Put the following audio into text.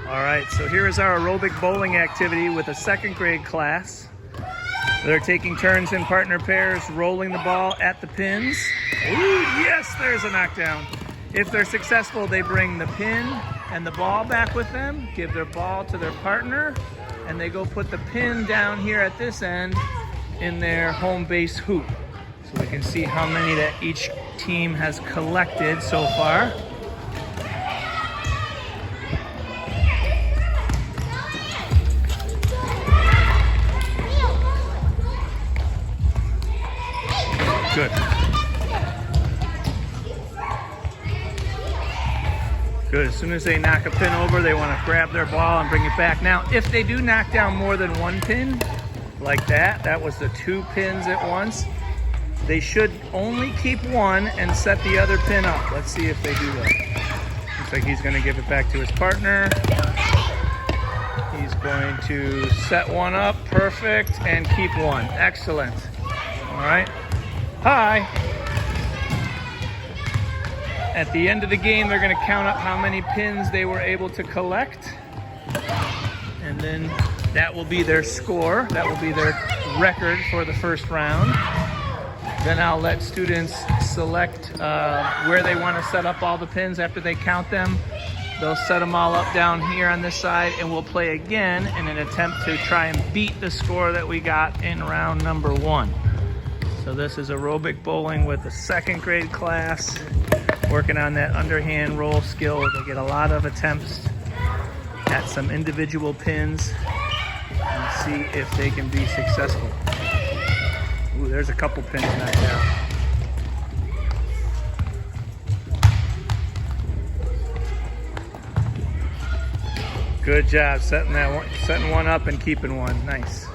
All right, so here is our aerobic bowling activity with a second grade class. They're taking turns in partner pairs, rolling the ball at the pins. Ooh, yes, there's a knockdown. If they're successful, they bring the pin and the ball back with them, give their ball to their partner, and they go put the pin down here at this end in their home base hoop. So we can see how many that each team has collected so far. Good. Good. As soon as they knock a pin over, they want to grab their ball and bring it back. Now, if they do knock down more than one pin, like that was the 2 pins at once, they should only keep one and set the other pin up. Let's see if they do that. Looks like he's going to give it back to his partner. He's going to set one up, perfect, and keep one. Excellent. All right. Hi. At the end of the game, they're going to count up how many pins they were able to collect. And then that will be their score. That will be their record for the first round. Then I'll let students select where they want to set up all the pins after they count them. They'll set them all up down here on this side, and we'll play again in an attempt to try and beat the score that we got in round number 1. So this is aerobic bowling with the second grade class, working on that underhand roll skill. They get a lot of attempts at some individual pins and see if they can be successful. Ooh, there's a couple pins knocked out. Good job setting one up and keeping one. Nice.